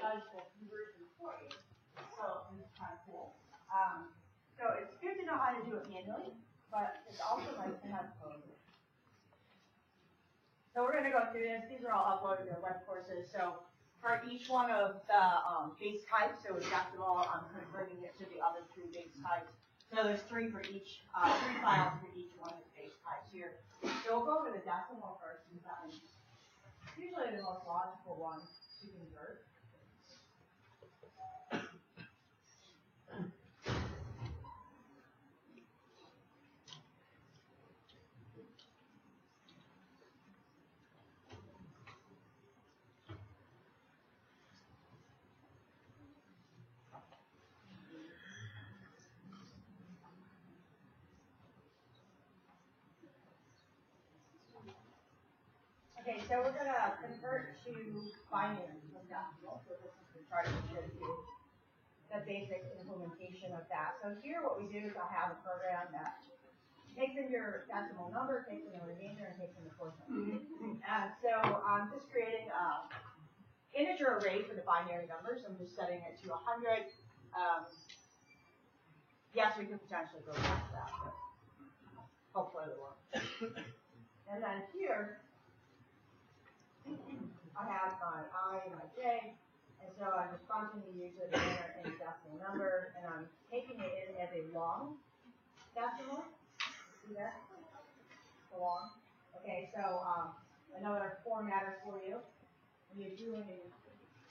does the conversion for you. So it's kind of cool. So it's good to know how to do it manually, but it's also nice to have code. So we're going to go through this. These are all uploaded to web courses. So for each one of the base types, so decimal, I'm converting it to the other three base types. So there's three for each, three files for each one of the base types here. So we'll go over the decimal first, since that one's usually the most logical one to convert. Okay, so we're going to convert to binary from decimal. So this is the chart that shows you the basic implementation of that. So here what we do is I'll have a program that takes in your decimal number, takes in the remainder, and takes in the quotient. And so I'm just creating an integer array for the binary numbers. I'm just setting it to 100. Yes, we could potentially go back to that, but hopefully it won't. And then here, I have my I and my J, and so I'm just prompting the user to enter any decimal number, and I'm taking it in as a long decimal. See that? The long. Okay, so another formatter for you. When you're doing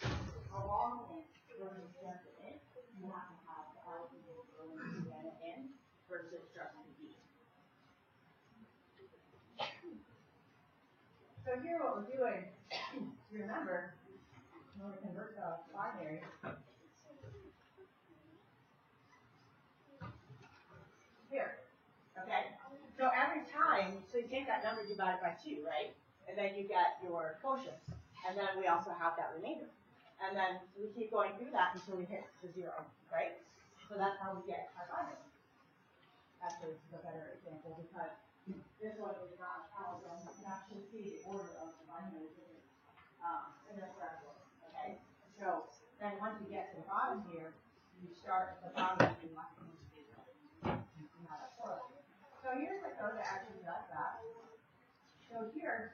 a long versus just an int, you have to have the argument going to an in versus just an e. So here what we're doing, you remember, when we convert the binary, here, okay? So every time, so you take that number divided by 2, right? And then you get your quotient. And then we also have that remainder. And then we keep going through that until we hit the 0, right? So that's how we get our binary. Actually, this is a better example because this one is not algorithm. You can actually see the order of the binary in the correct order. Okay? So then once you get to the bottom here, you start at the bottom of the left hand zero. So here's the code that actually does that. So here,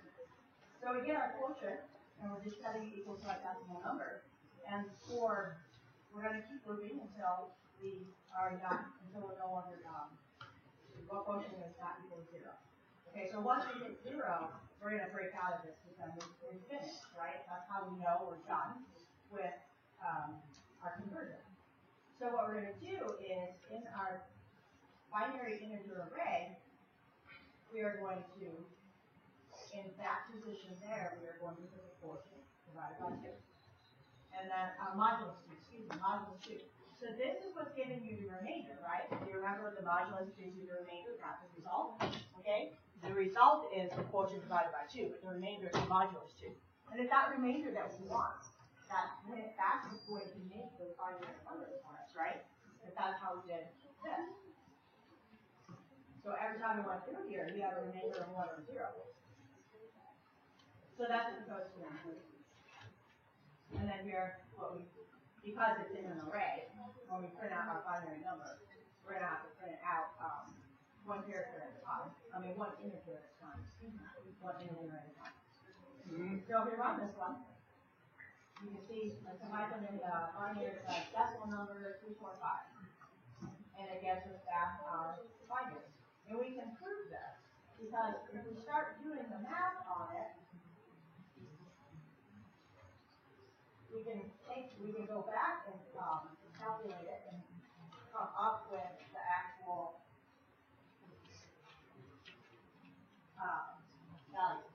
so we get our quotient, and we're just setting it equal to our decimal number. And we're going to keep looping until we are not, until we're no longer what quotient is not equal to 0. Okay, so once we hit 0, we're going to break out of this because we're finished, right? That's how we know we're done with our conversion. So what we're going to do is, in our binary integer array, we are going to, in that position there, we are going to put the quotient divided by 2. And then modulus 2, modulus 2. So this is what's giving you the remainder, right? If you remember, the modulus gives you the remainder, not the result. Okay? The result is the quotient divided by 2, but the remainder is the modulus 2. And it's that remainder that we want. That's going to make those binary numbers for us, right? If that's how we did this. So every time we went through here, we have a remainder of 1 or 0. So that's what the code is going to do. And then here, because it's in an array, when we print out our binary number, we're going to have to print it out one character at a time. I mean, one integer at a time. One integer at a time. So if we run this one, you can see, if I put in the binary decimal number 345, and it gets us back our binary. And we can prove this, because if we start doing the math on it, we can go back and calculate it and come up with the actual value.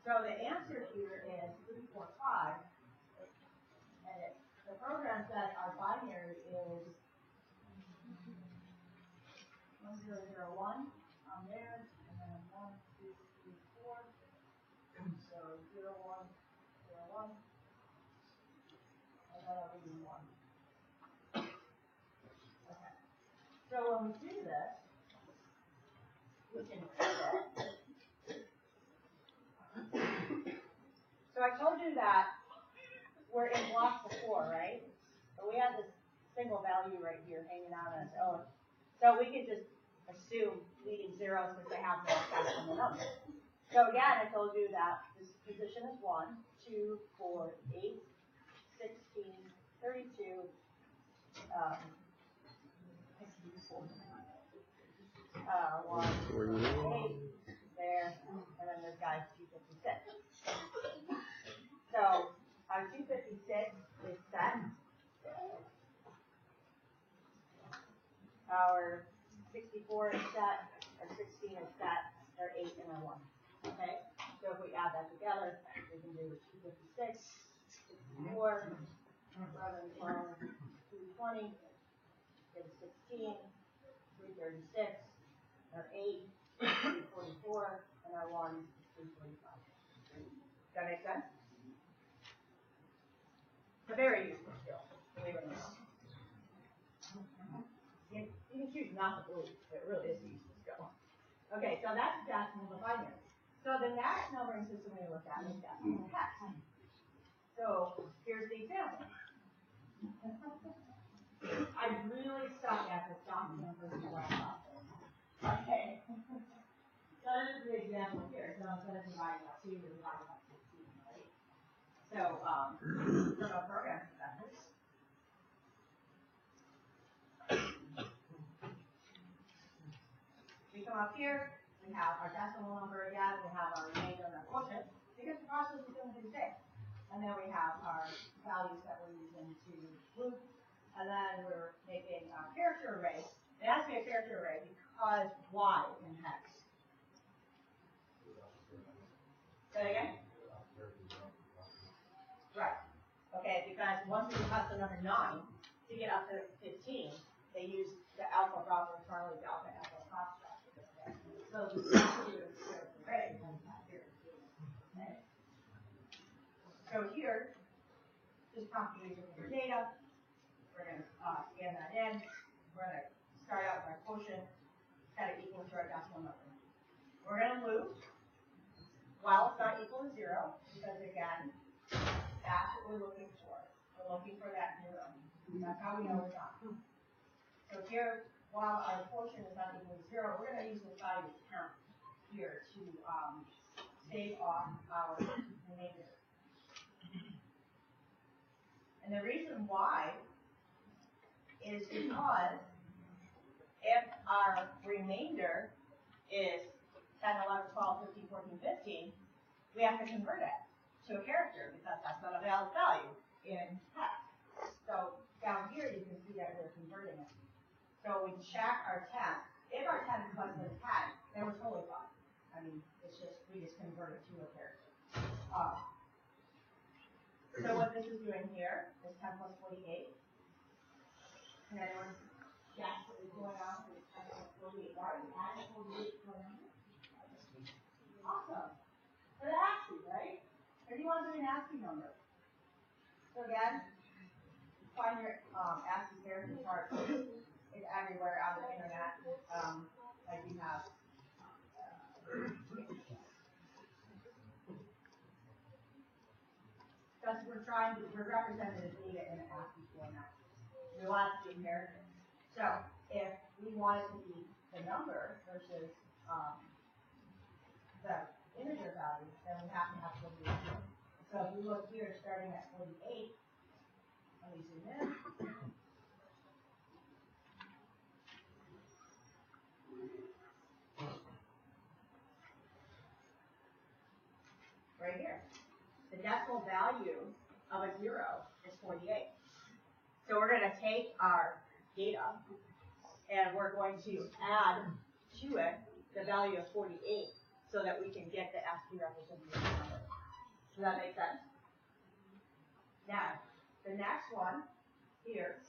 So the answer here is 345, and the program said our binary is 1001 on there, and then 1, 2, 3, 4. So 0, 1, 0, 1, and then I'll be 1. Okay. So So when we do this, we can print it. So I told you that we're in block before, right? But we have this single value right here hanging out on its own. So we could just assume leading zeros because they have no effect on the number. So again, I told you that this position is 1, 2, 4, 8, 16, 32, 1, 8, there, and then this guy's 256. So our 256 is set. Our 64 is set. Our 16 is set. Our 8 and our 1. Okay? So if we add that together, we can do 256, 64, 11, 12, 220, get a 16, 336, our 8, 344, and our 1, 345. Does that make sense? It's a very useful skill, believe it or not. You can choose not to believe, but it really is a useful skill. Okay, so that's decimal to binary. So the next numbering system we look at is decimal to hex. So here's the example. I really suck at this document versus laptop. Okay. So this is the example here. So instead of dividing by 2, we're dividing by 16, right? So from a program perspective, we come up here, we have our decimal number again, we have our remainder and our quotient, because the process is going to be the same. And then we have our values that we're using to loop, and then we're making a character array. It has to be a character array because why in hex? Say it again? Right. Okay, because once we pass the number 9, to get up to 15, they use the alpha Bravo Charlie Delta alpha construct. So we have to do a character array. Okay. So here, just computation of your data. We're going to scan that in. We're going to start out with our quotient, set it equal to our decimal number. We're going to loop while it's not equal to 0, because again, that's what we're looking for. We're looking for that 0. That's how we know we're done. So here, while our quotient is not equal to 0, we're going to use this value count here to save off our remainder. And the reason why is because if our remainder is 10, 11, 12, 15, 14, 15, we have to convert it to a character because that's not a valid value in hex. So down here you can see that we're converting it. So we check our 10. If our 10 is less than 10, then we're totally fine. I mean, it's just we just convert it to a character. So what this is doing here is 10 plus 48. Can anyone guess what is going on with 10 plus 48? Why are we adding 48 to our number? Awesome. For the ASCII, right? If you want to do an ASCII number. So again, find your ASCII character chart. It's everywhere on the internet. Like you have. Because we're representing the data in an ASCII format. We want it to be a character. So if we want it to be the number versus the integer value, then we have to have 48 here. So if we look here, starting at 48, let me zoom in. Right here. The decimal value of a 0 is 48. So we're going to take our data and we're going to add to it the value of 48 so that we can get the ASCII representation number. Does that make sense? Now, the next one here,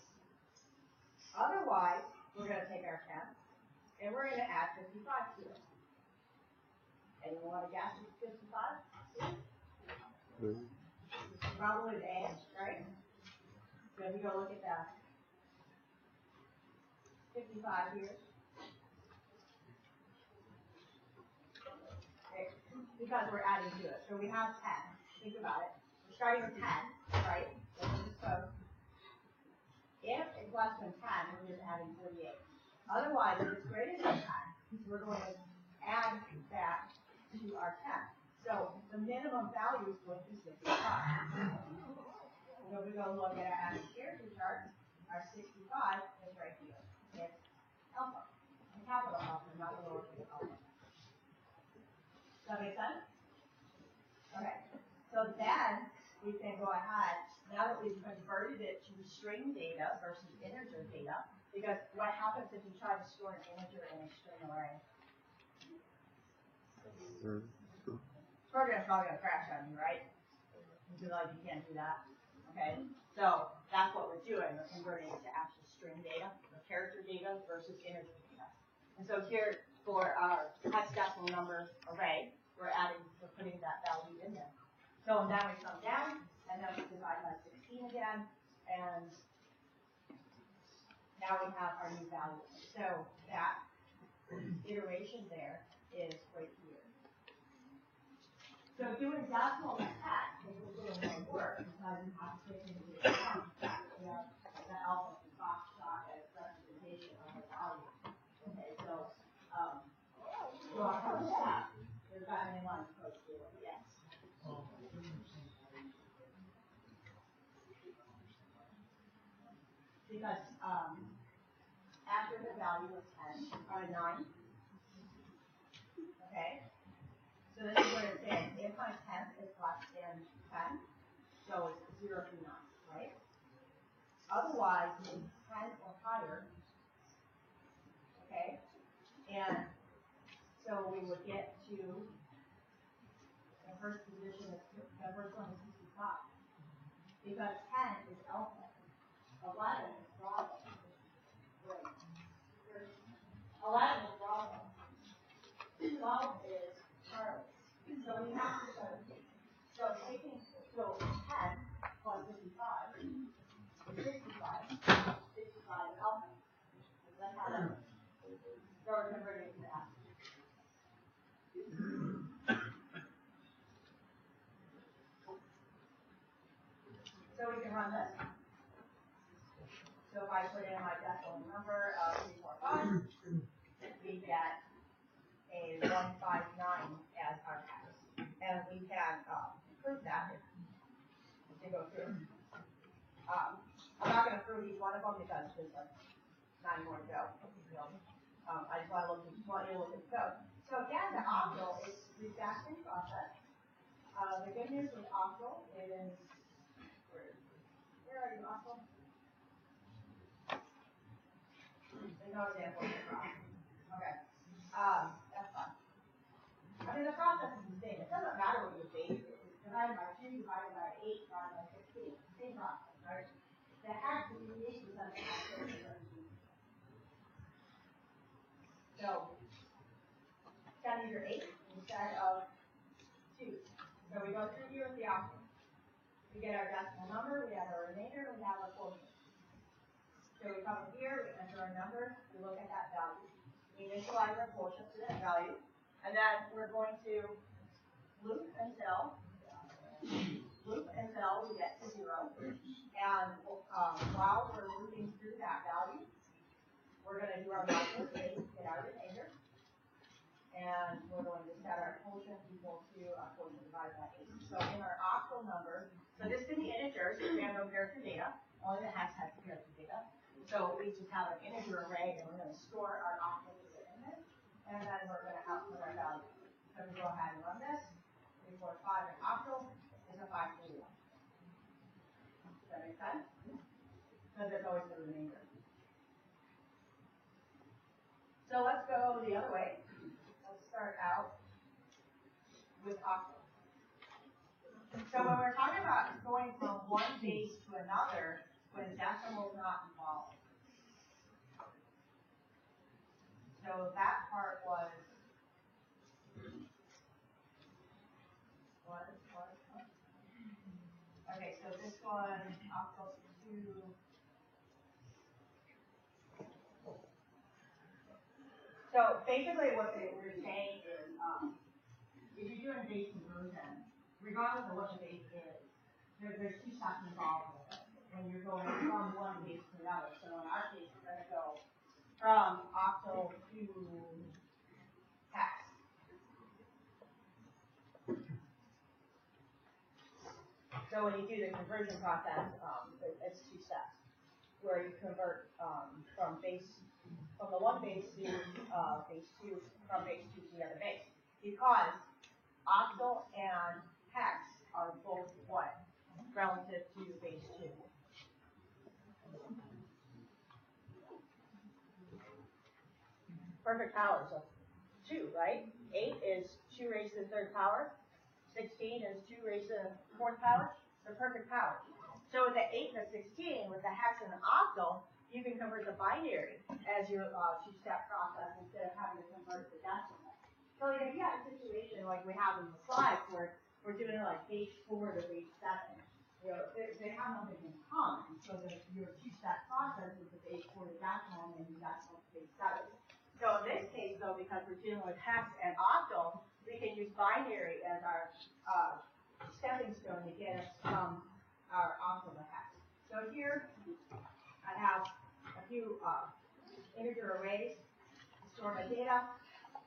otherwise, we're going to take our 10 and we're going to add 55 to it. Anyone want to guess what's 55? Probably the age, right? So if you go look at that, 55 here. Okay. Because we're adding to it. So we have 10. Think about it. We're starting with 10, right? So if it's less than 10, we're just adding 48. Otherwise, if it's greater than 10, we're going to add that to our 10. So the minimum value is going to be 65. So we go look at our added character chart. Our 65 is right here. It's alpha. A capital alpha, not a lowercase alpha. Does that make sense? Okay. So then we can go ahead, now that we've converted it to string data versus integer data, because what happens if you try to store an integer in a string array? Program's probably going to crash on you, right? Because like you can't do that. Okay? So that's what we're doing. We're converting it to actual string data, or character data versus integer data. And so here for our hexadecimal number array, we're putting that value in there. So now we come down, and then we divide by 16 again, and now we have our new value. So that iteration there is right here. So doing decimal like that is a little more work because you have to take into account that alpha and foxtrot as representation of the value. Okay, so I'll approach that. There's got any one approach to it, yes. Because after the value of 10, 9. Okay. So this is what it's saying. If my 10th is less than 10, so it's 0 through 9, right? Otherwise, it's 10 or higher. Okay? And so we would get to the first position, the first one is 65. Because 10 is alpha. 11 is Bravo. 11 is Bravo. 12 is Charlie. So we have to so 10 plus 55 is 65. 65 is alpha. That's how that works. So we're converting to that. So we can run this. So if I put in my decimal number of 345, we get a 159 as our tax. And we can prove that to go through. I'm not going to prove each one of them because there's like 9 more to go. I just want you to look at the code. So again, the octal is the exact same process. The good news with octal is, where are you, octal? There's no example of the process. Okay. That's fine. I mean, the process is the same. It doesn't matter what your base is. It's divided by 2, divided by 8, divided by 16. Same process, right? The hex is unique because it has 30. So, 10 is your 8 instead of 2. So we go through here with the octal. We get our decimal number, we have our remainder, we have our quotient. So we come here, we enter our number, we look at that value. We initialize our quotient to that value, and then we're going to loop until we get to 0. And while we're looping through that value, we're going to do our modulus 8 to get our remainder. And we're going to set our quotient equal to our quotient divided by 8. So in our octal number, so this can be integers, we have no character data, only the hex has the character data. So we just have an integer array, and we're going to store our octal data in this, and then we're going to output our value. So we go ahead and run this. 345 in octal is a 541. Does that make sense? Because it's always the remainder. So let's go the other way. Let's start out with octal. So when we're talking about going from one base to another, when decimal is not involved. So that part was what? Okay, so this one octal 2. So basically what we're saying is, if you're doing a base conversion, regardless of what the base is, there's two steps involved with it when you're going from one base to another. So in our case, we're going to go from octal to hex. So when you do the conversion process, it's two steps, where you convert from the one base to base 2, from base 2 to the other base. Because octal and hex are both what? Relative to base 2. Perfect powers of 2, right? 8 is 2 raised to the 3rd power. 16 is 2 raised to the 4th power. They're perfect powers. So with the 8 and the 16, with the hex and the octal, you can convert the binary as your two-step process instead of having to convert the decimal. So if you have a situation like we have in the slides where we're doing it like base 4 to base 7, you know, they have nothing in common. So your two-step process is the base 4 to decimal and the decimal to base 7. So in this case, though, because we're dealing with hex and octal, we can use binary as our stepping stone to get us from our octal to hex. So here I have a few integer arrays to store my data.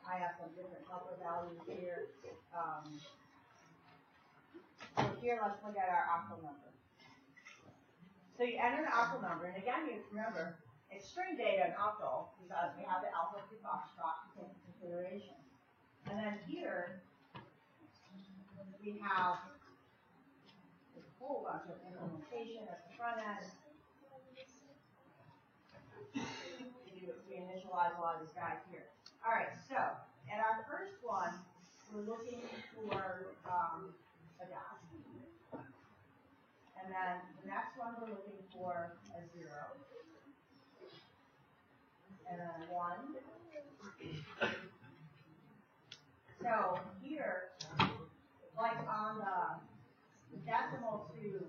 I have some different helper values here. So here, let's look at our octal number. So you enter the octal number, and again, you remember, it's string data in octal because we have the alpha to foxtrot to take into consideration. And then here, we have a whole bunch of implementation at the front end. We initialize a lot of these guys here. All right, so at our first one, we're looking for a dot. And then the next one, we're looking for a 0. And then 1. So here, like on the decimal to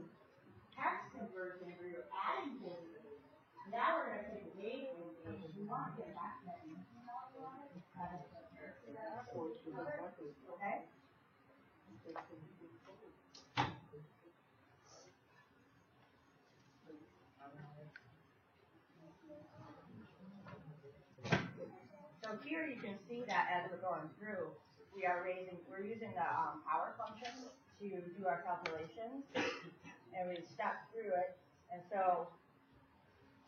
hex conversion, where you're adding digits, now we're going to take the base and we want to get back to that. Okay? So here you can see that as we're going through, we're using the power function to do our calculations, and we step through it. And so,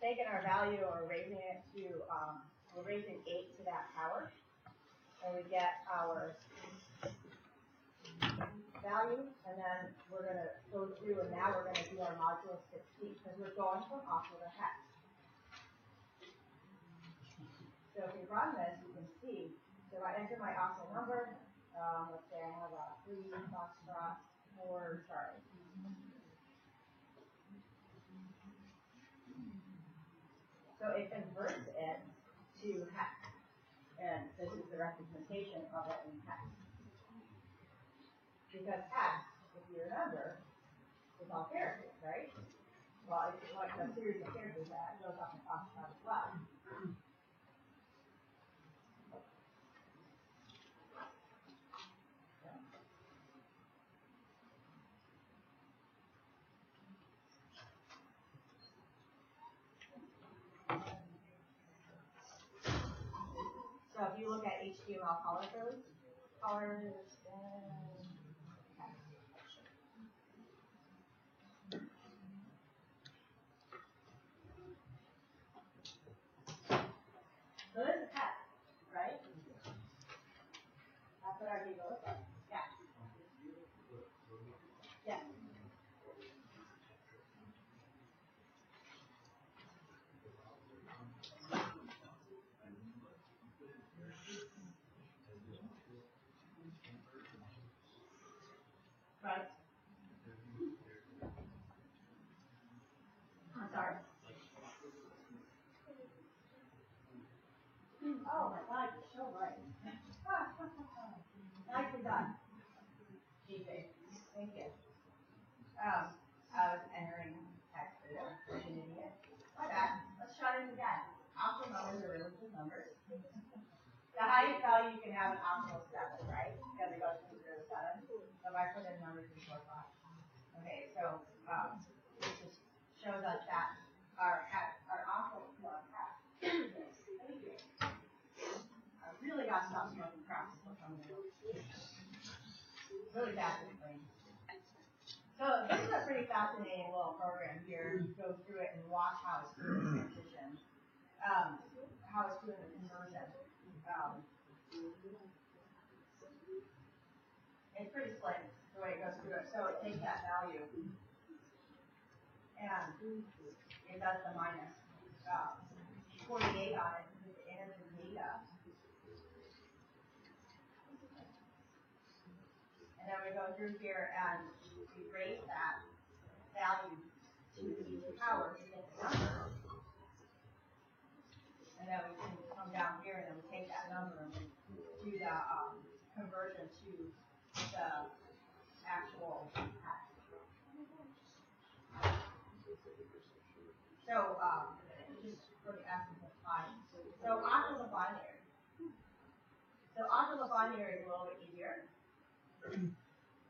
taking our value or raising it to, we're raising 8 to that power, and we get our value, and then we're going to go through, and now we're going to do our modulo 16, because we're going from octal to hex. So if we run this, you can see, so I enter my octal number, let's say I have a 3 foxtrot 4 Charlie. So it converts it to hex, and this is the representation of it in hex. Because hex, if you remember, is all characters, right? Well, it's like a series of characters that goes up in foxtrot as well. So if you look at HTML color codes, so this is hex, right? That's what our data looks like. Yeah. Yeah. Right. I'm sorry. Oh my God, you're so right. Nicely done. GJ. Thank you. I was entering text there. I'm an idiot. My bad. Let's try this again. Octal numbers are relative numbers. The highest value you can have an octal is 7, right? Because it goes from 0 to 7. So if I put in numbers 3, 4, 5. Okay, so this just shows us that our octal I really got to stop smoking crack. Really bad for the brain. So this is a pretty fascinating little program here. Go through it and watch how it's doing the transition, how it's doing the conversion. It's pretty slick the way it goes through it. So it takes that value and it does the minus 48 on it because it enters the data. And then we go through here and we raise that value to the power to get the number. And then we can come down here and then we take that number and we do the conversion to the actual hash. So just for the essence of time. So octal to binary. So octal to binary is a little bit easier,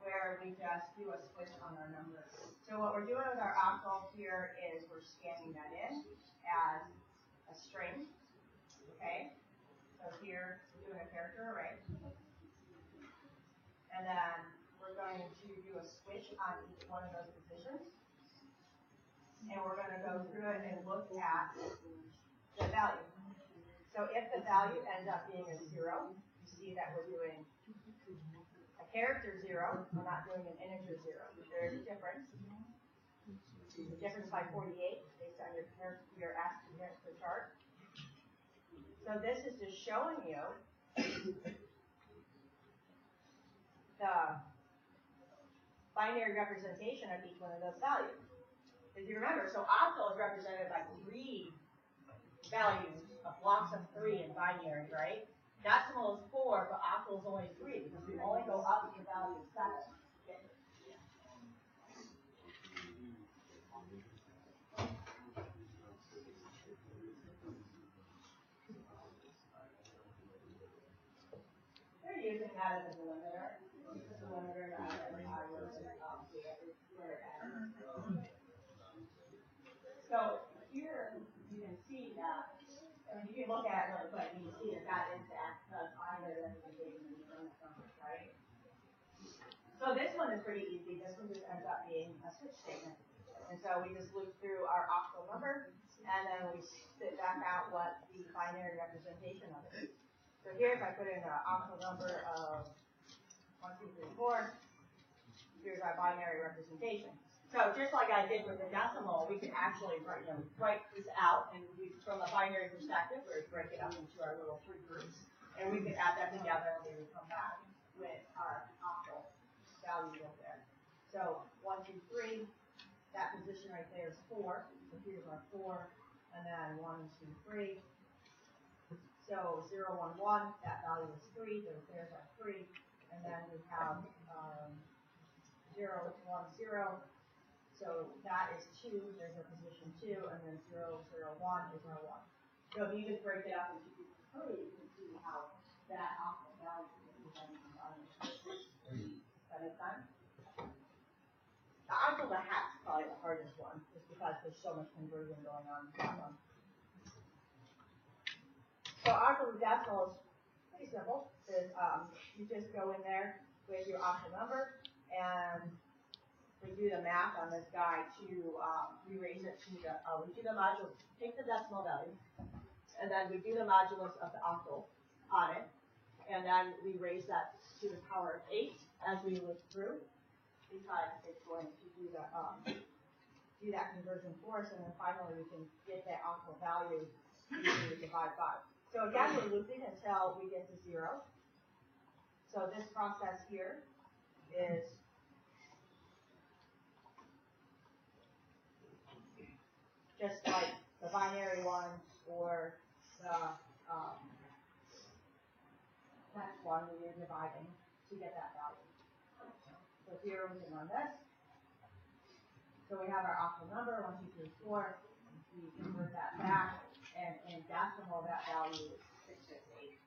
where we just do a switch on our number. So what we're doing with our octal here is we're scanning that in as a string. Okay? So here we're doing a character array. And then we're going to do a switch on each one of those positions. And we're going to go through it and look at the value. So if the value ends up being a 0, you see that we're doing a character 0, we're not doing an integer 0. There's a difference. The difference by 48 based on your character chart. So this is just showing you the binary representation of each one of those values. If you remember, so octal is represented by 3 values of blocks of 3 in binary, right? Decimal is 4, but octal is only 3 because we only go up to the value of 7. They're using that as a delimiter. This is a delimiter that I was So here you can see that, I mean, you can look at it really quick and you see that is the binary representation of the numbers, right? So this one is pretty easy. This one just ends up being a switch statement. And so we just loop through our octal number and then we spit back out what the binary representation of it is. So here if I put in an octal number of 1, 2, 3, 4, here's our binary representation. So just like I did with the decimal, we can actually write this out, and from a binary perspective, we break it up into our little 3 groups, and we can add that together, and we would come back with our octal value right there. So 1, 2, 3, that position right there is 4. So here's our 4, and then 1, 2, 3. So 0, 1, 1, that value is 3. So there's our 3, and then we have 0, 1, 0. So that is 2, there's our position 2, and then 0, 0, 1 is our 1. So if you just break it up into 2, 3, you can see how that octal value is depending on value. Does that make sense? The octal to hash is probably the hardest one, just because there's so much conversion going on with that one. So octal to decimal is pretty simple. You just go in there with your octal number, and we do the math on this guy to re-raise it to the, we do the modulus, take the decimal value, and then we do the modulus of the octal on it, and then we raise that to the power of 8 as we look through, because it's going to do that conversion for us, and then finally we can get that octal value to divide by. So again, we're looping until we get to 0. So this process here is just like the binary one or the next one where you're dividing to get that value. So here we can run this. So we have our octal number, 1, 2, 3, 4. We convert that back, and in decimal that value is 668.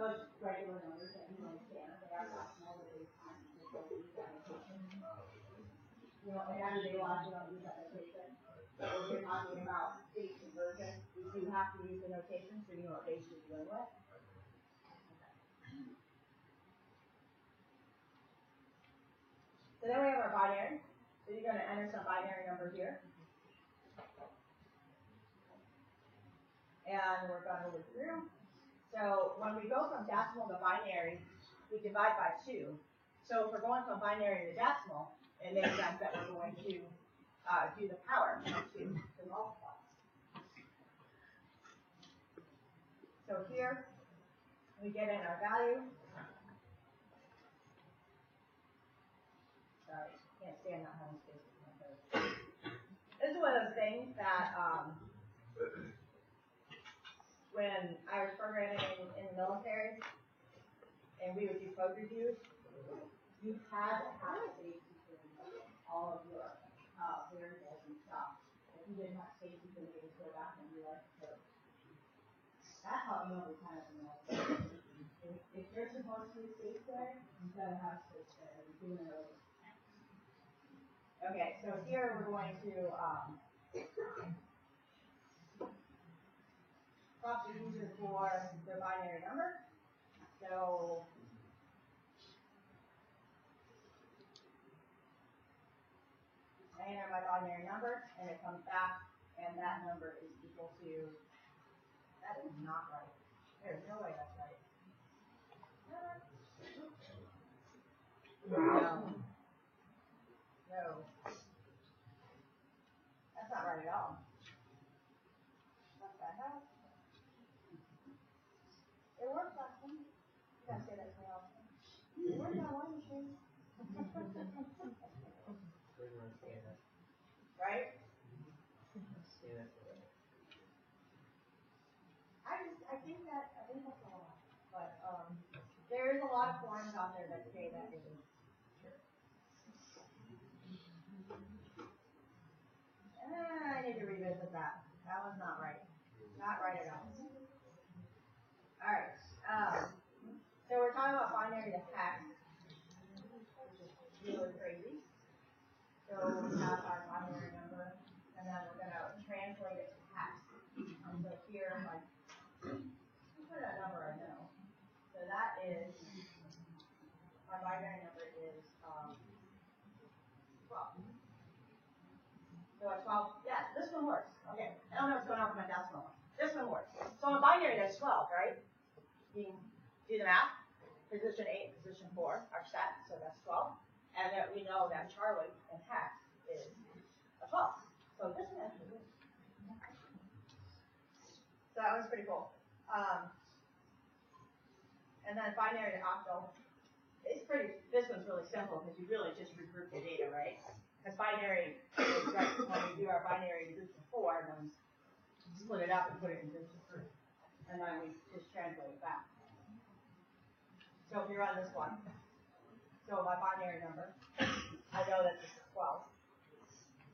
Those regular numbers that you understand, they are not small, but they don't use that notation. You know, in everyday life, we don't use that notation. But when we're talking about base conversion, we do have to use the notation so you know what base you're dealing with. So then we have our binary. So you're going to enter some binary number here. And we're going to look through. So when we go from decimal to binary, we divide by 2. So if we're going from binary to decimal, it makes sense that we're going to do the power of 2 to multiply. So here, we get in our value. Sorry, can't stand not having space with my code. This is one of those things that when I was programming in the military, and we would do code reviews, you had to have space between all of your variables and stuff. If you didn't have space, you couldn't even go back and rewrite the code. That helped me over time in the military. If there's supposed to be space there, you gotta have space there. You're doing it over. Okay, so here we're going to prompt the user for their binary number. So I enter my binary number, and it comes back, and that number is equal to, that is not right. There's no way that's right. No. No. That's not right at all. What the hell? It worked last time. You gotta say that to me all the time. It worked on one machine. Right? I think that's a lot. But there is a lot of forums out there that say that it is true. I need to revisit that. That was not right. Not right at all. Alright. So we're talking about binary to hex, which is really crazy. So we have our binary number, and then we're going to translate it to hex. And so here, like, put that number I know. So that is, our binary number is 12. So at 12, yeah, this one works. Okay, I don't know what's going on with my decimal one. This one works. So on binary, that's 12, right? You can do the math. Position 8 and position 4 are set, so that's 12. And then we know that Charlie in hex is a 12. So this one actually is. So that was pretty cool. And then binary to octal. It's pretty, this one's really simple because you really just regroup the data, right? Because binary is like when we do our binary groups of 4, and then we split it up and put it in groups of 3. And then we just translate it back. So if you run this one, so my binary number, I know that this is 12.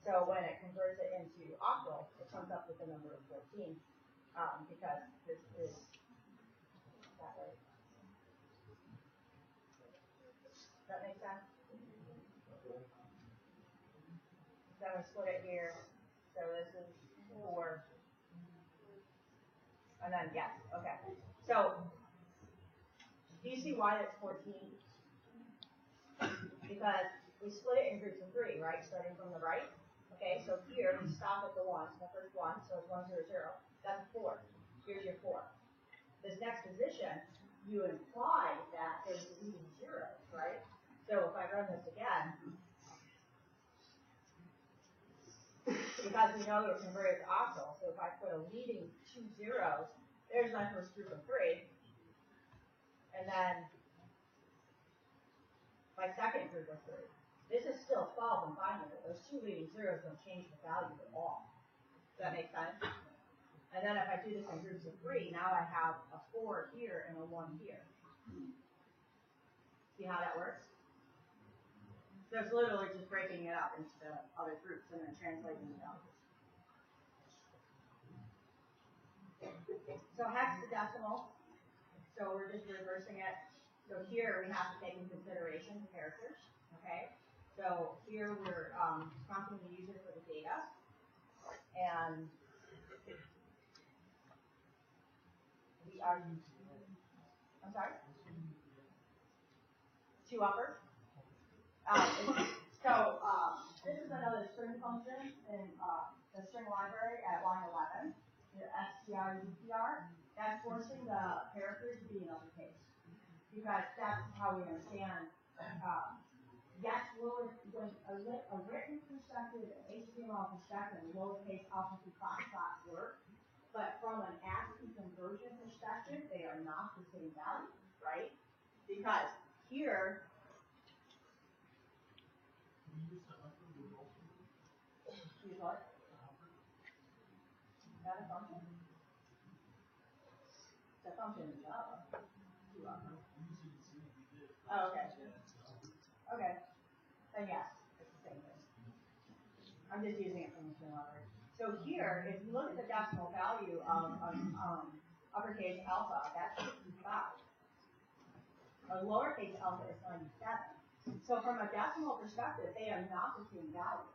So when it converts it into octal, it comes up with the number of 14, because this is that way. Does that make sense? So I'm going to split it here. So this is 4. And then, yes, okay. So, do you see why that's 14? Because we split it in groups of 3, right? Starting from the right. Okay, so here we stop at the 1, so the first 1, so it's 1, 0, 0. That's 4. Here's your 4. This next position, you imply that there's leading zeros, right? So if I run this again, because we know it's converted to octal, so if I put a leading 2 zeros, there's my first group of 3. And then my second group of 3. This is still 12 and binary. Those 2 leading zeros don't change the value at all. Does that make sense? And then if I do this in groups of 3, now I have a 4 here and a 1 here. See how that works? So it's literally just breaking it up into the other groups and then translating the values. So hexadecimal, so we're just reversing it. So here we have to take into consideration the characters, okay? So here we're prompting the user for the data. And we are, I'm sorry? 2 upper. This is another string function in the string library at line 11, the str/utr. That's forcing the characters to be in uppercase because that's how we understand. Yes, when a written perspective, an HTML perspective, lowercase alphabet class work, but from an ASCII conversion perspective, they are not the same value, right? Because here. Use what? Is that a function? It's a function in Java. Oh, okay. Okay. Then yes, it's the same thing. I'm just using it from the string library. So here, if you look at the decimal value of uppercase alpha, that's 65. A lowercase alpha is 97. So from a decimal perspective, they are not the same value.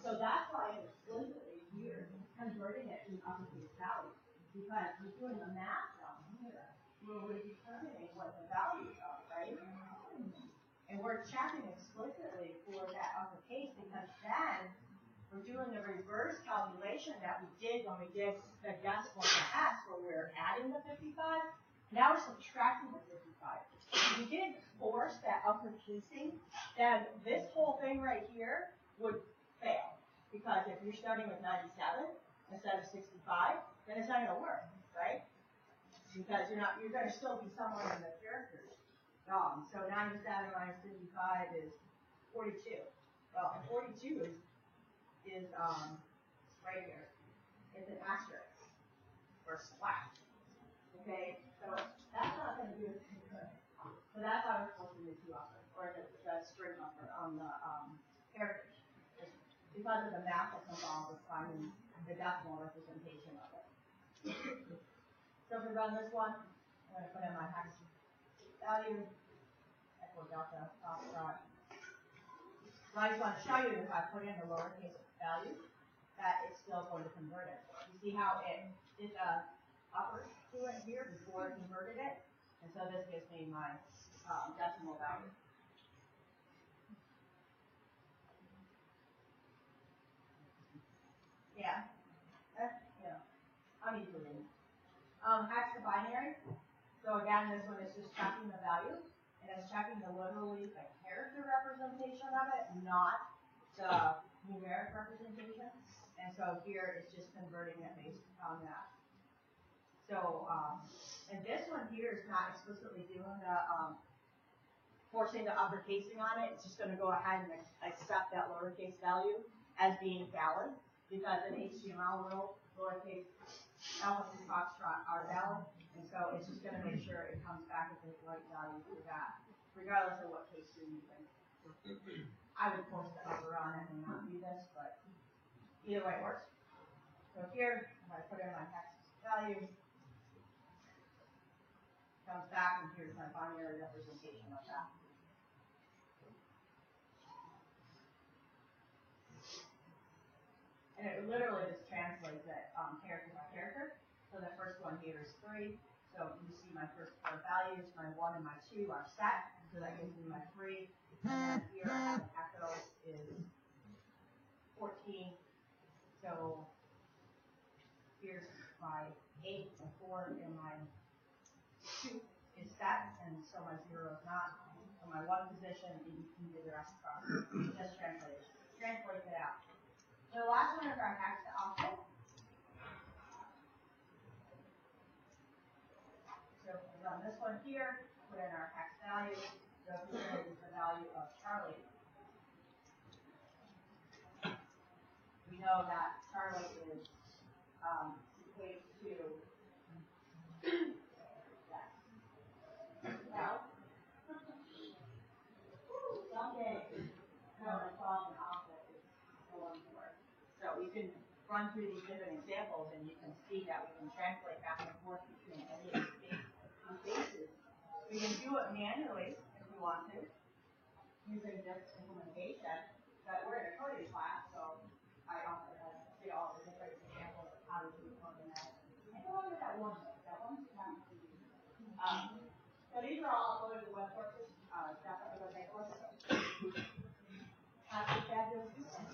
So that's why it's explicitly here converting it to uppercase value. Because we're doing the math down here where we're determining what the values are, right? And we're checking explicitly for that uppercase because then we're doing the reverse calculation that we did when we did the decimal to hex where we were adding the 55. Now we're subtracting the 55. If we didn't force that uppercasing, then this whole thing right here would fail. Because if you're starting with 97 instead of 65, then it's not going to work, right? Because you're going to still be somewhere in the characters. So 97 minus 55 is 42. Well, 42 is right here. It's an asterisk or slash. Okay, so that's not going to do it. So that's how we're supposed to do 2 upper or the string upper on the characters. Because of the math that's involved with finding the decimal representation of it. So if we run this one, I'm going to put in my hex value, equal delta offset. So I just want to show you if I put in the lowercase value, that it's still going to convert it. You see how it did the upper to it here before it converted it? And so this gives me my decimal value. Yeah. I'll need to read. Hex the binary. So again, this one is just checking the value, and it's checking literally the character representation of it, not the numeric representation. And so here it's just converting it based on that. So, and this one here is not explicitly doing the forcing the uppercasing on it. It's just going to go ahead and accept that lowercase value as being valid. Because in HTML world, lowercase alpha and foxtrot are valid, and so it's just going to make sure it comes back with the right value for that, regardless of what case you're using. I would force the upper on it and not do this, but either way it works. So here, if I put in my hex value, it comes back, and here's my binary representation of that. And it literally just translates it character by character. So the first one here is 3. So you see my first 4 values, my 1 and my 2 are set. So that gives me my 3. And then here I have an echo is 14. So here's my 8, my 4, and my 2 is set. And so my 0 is not. So my 1 position, and you can do the rest across. Just translate it. Translate it out. So the last one is our hex to offset. So if we run this one here, put in our x value, so here is the value of Charlie. We know that Charlie is equates to that. Well, someday, solve an offset is going to work. So we can run through these different examples, and you can see that we can translate back and forth between any of these bases. We can do it manually if we want to, using this implementation. But we're in a coding class, so I also see all the different examples of how to do coding. And go on with that one. That one's not easy. So these are all uploaded to web courses. Definitely go take courses. Have a fabulous weekend.